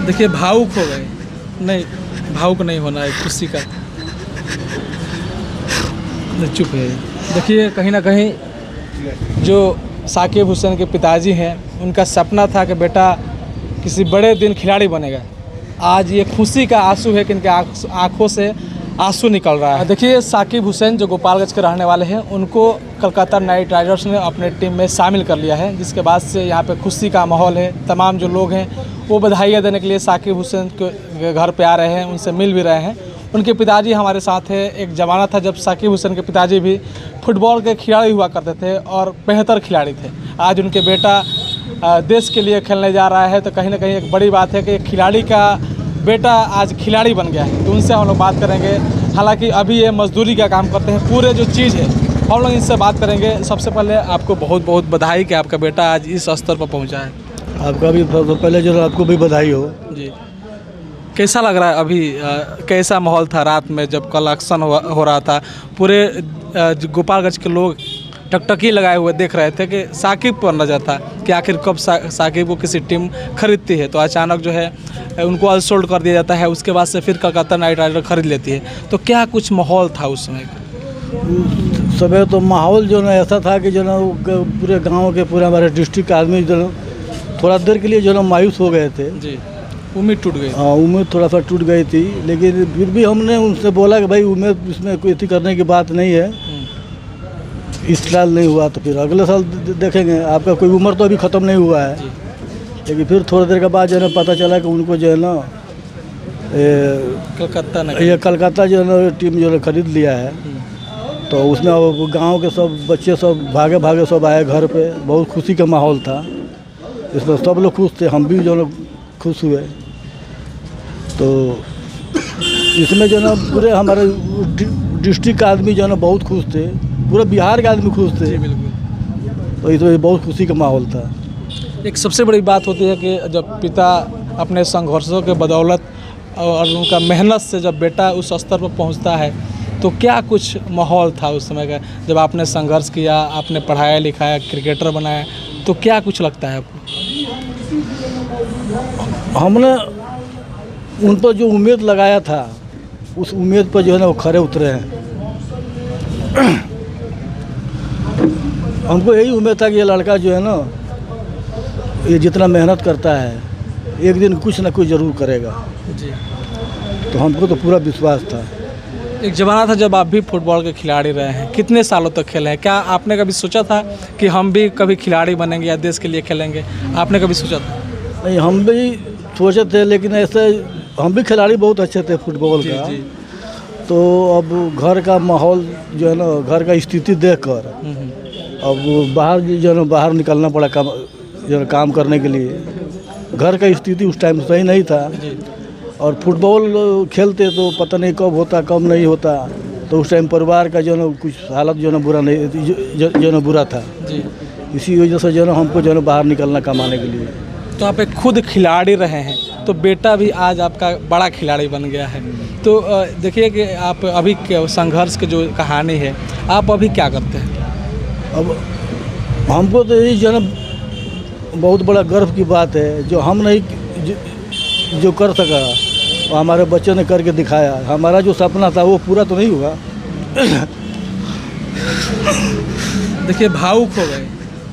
देखिए भावुक हो गए। नहीं, भावुक नहीं होना है, खुशी का। चुप है। देखिए कहीं ना कहीं जो साकिब हुसैन के पिताजी हैं, उनका सपना था कि बेटा किसी बड़े दिन खिलाड़ी बनेगा। आज ये खुशी का आंसू है कि इनके आँखों से आंसू निकल रहा है। देखिए साकिब हुसैन जो गोपालगंज के रहने वाले हैं, उनको कलकत्ता नाइट राइडर्स ने अपने टीम में शामिल कर लिया है, जिसके बाद से यहाँ पे खुशी का माहौल है। तमाम जो लोग हैं वो बधाइयाँ देने के लिए साकिब हुसैन के घर पे आ रहे हैं, उनसे मिल भी रहे हैं। उनके पिताजी हमारे साथ है। एक ज़माना था जब साकिब हुसैन के पिताजी भी फुटबॉल के खिलाड़ी हुआ करते थे और बेहतर खिलाड़ी थे। आज उनके बेटा देश के लिए खेलने जा रहा है, तो कहीं ना कहीं एक बड़ी बात है कि एक खिलाड़ी का बेटा आज खिलाड़ी बन गया है। तो उनसे हम लोग बात करेंगे। हालांकि अभी ये मजदूरी का काम करते हैं, पूरे जो चीज़ है हम लोग इनसे बात करेंगे। सबसे पहले आपको बहुत बहुत बधाई कि आपका बेटा आज इस स्तर पर पहुंचा है। आपका भी पहले जो आपको भी बधाई हो जी। कैसा लग रहा है अभी? कैसा माहौल था रात में जब कलेक्शन हो रहा था? पूरे गोपालगंज के लोग टकटकी लगाए हुए देख रहे थे कि साकिब पर नजर था कि आखिर कब साकिब को किसी टीम खरीदती है। तो अचानक जो है उनको अनसोल्ड कर दिया जाता है, उसके बाद से फिर कलकत्ता नाइट राइडर खरीद लेती है। तो क्या कुछ माहौल था उस समय का? उस समय तो माहौल जो ना ऐसा था कि जो ना पूरे गांव के पूरे हमारे डिस्ट्रिक्ट आदमी जो ना थोड़ा देर के लिए जो ना मायूस हो गए थे। जी, उम्मीद टूट गई। हाँ, उम्मीद थोड़ा सा टूट गई थी, लेकिन फिर भी हमने उनसे बोला कि भाई उम्मीद इसमें कोई इतनी करने की बात नहीं है। इस साल नहीं हुआ तो फिर अगले साल देखेंगे। आपका कोई उम्र तो अभी ख़त्म नहीं हुआ है। लेकिन फिर थोड़ी देर के बाद जो है ना पता चला कि उनको जो है ना कलकत्ता जो है ना टीम जो है खरीद लिया है। तो उसमें गांव के सब बच्चे सब भागे भागे सब आए घर पे। बहुत खुशी का माहौल था, इसमें सब लोग खुश थे, हम भी जो है खुश हुए। तो इसमें जो है ना पूरे हमारे डिस्ट्रिक्ट के आदमी जो है ना बहुत खुश थे, पूरे बिहार के आदमी खुश थे। जी बिल्कुल। तो इसमें बहुत खुशी का माहौल था। एक सबसे बड़ी बात होती है कि जब पिता अपने संघर्षों के बदौलत और उनका मेहनत से जब बेटा उस स्तर पर पहुंचता है, तो क्या कुछ माहौल था उस समय का? जब आपने संघर्ष किया, आपने पढ़ाया लिखाया, क्रिकेटर बनाया, तो क्या कुछ लगता है आपको? हमने उन पर जो उम्मीद लगाया था, उस उम्मीद पर जो है ना वो खरे उतरे हैं। हमको यही उम्मीद था कि ये लड़का जो है ना, ये जितना मेहनत करता है एक दिन कुछ ना कुछ ज़रूर करेगा। जी। तो हमको तो पूरा विश्वास था। एक ज़माना था जब आप भी फुटबॉल के खिलाड़ी रहे हैं, कितने सालों तक खेले हैं? क्या आपने कभी सोचा था कि हम भी कभी खिलाड़ी बनेंगे या देश के लिए खेलेंगे? आपने कभी सोचा था? नहीं, हम भी सोचे थे, लेकिन ऐसे हम भी खिलाड़ी बहुत अच्छे थे फुटबॉल का। जी। तो अब घर का माहौल जो है ना, घर का स्थिति देखकर अब बाहर जो है ना बाहर निकलना पड़ा जो है काम करने के लिए। घर का स्थिति उस टाइम सही नहीं था। और फुटबॉल खेलते तो पता नहीं कब होता कब नहीं होता। तो उस टाइम परिवार का जो है ना कुछ हालत जो है ना बुरा नहीं जो है ना बुरा था। जी। इसी वजह से जो है ना हमको जो है ना बाहर निकलना कमाने के लिए। तो आप एक खुद खिलाड़ी रहे हैं, तो बेटा भी आज आपका बड़ा खिलाड़ी बन गया है। तो देखिए कि आप अभी संघर्ष की जो कहानी है, आप अभी क्या करते हैं? अब हमको तो यही जो है ना बहुत बड़ा गर्व की बात है, जो हम नहीं जो कर सका वो हमारे बच्चों ने करके दिखाया। हमारा जो सपना था वो पूरा तो नहीं हुआ। देखिए भावुक हो गए।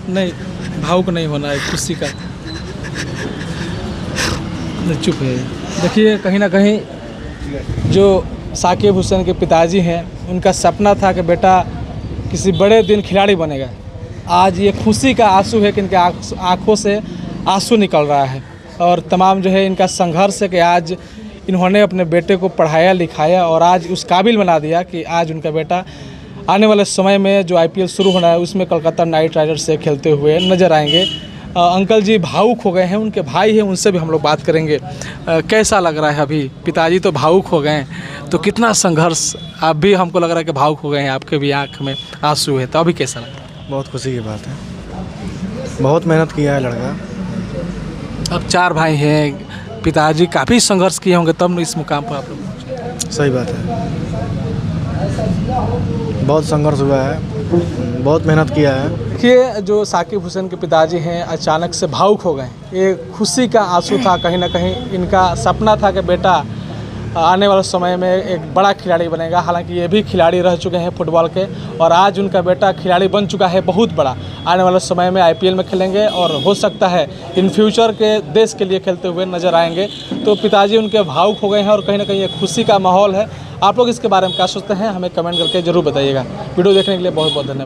नहीं, भावुक नहीं होना है, खुशी का। चुप है। देखिए कहीं ना कहीं जो साकिब हुसैन के पिताजी हैं, उनका सपना था कि बेटा किसी बड़े दिन खिलाड़ी बनेगा। आज ये खुशी का आंसू है कि इनके आँखों से आंसू निकल रहा है। और तमाम जो है इनका संघर्ष है कि आज इन्होंने अपने बेटे को पढ़ाया लिखाया और आज उस काबिल बना दिया कि आज उनका बेटा आने वाले समय में जो IPL शुरू होना है उसमें कलकत्ता नाइट राइडर्स से खेलते हुए नज़र आएंगे। अंकल जी भावुक हो गए हैं, उनके भाई हैं, उनसे भी हम लोग बात करेंगे। कैसा लग रहा है अभी? पिताजी तो भावुक हो गए हैं, तो कितना संघर्ष? आप भी, हमको लग रहा है कि भावुक हो गए हैं, आपके भी आँख में आंसू है, तो अभी कैसा लग रहा है? बहुत खुशी की बात है, बहुत मेहनत किया है लड़का। अब 4 भाई हैं, पिताजी काफ़ी संघर्ष किए होंगे तब इस मुकाम पर आप लोग। सही बात है, बहुत संघर्ष हुआ है। बहुत मेहनत किया है। देखिए, जो साकिब हुसैन के पिताजी हैं अचानक से भावुक हो गए। ये खुशी का आंसू था, कहीं ना कहीं इनका सपना था कि बेटा आने वाले समय में एक बड़ा खिलाड़ी बनेगा। हालांकि ये भी खिलाड़ी रह चुके हैं फुटबॉल के, और आज उनका बेटा खिलाड़ी बन चुका है बहुत बड़ा। आने वाले समय में IPL में खेलेंगे और हो सकता है इन फ्यूचर के देश के लिए खेलते हुए नज़र आएंगे। तो पिताजी उनके भावुक हो गए हैं और कहीं ना कहीं एक खुशी का माहौल है। आप लोग इसके बारे में क्या सोचते हैं, हमें कमेंट करके ज़रूर बताइएगा। वीडियो देखने के लिए बहुत बहुत धन्यवाद।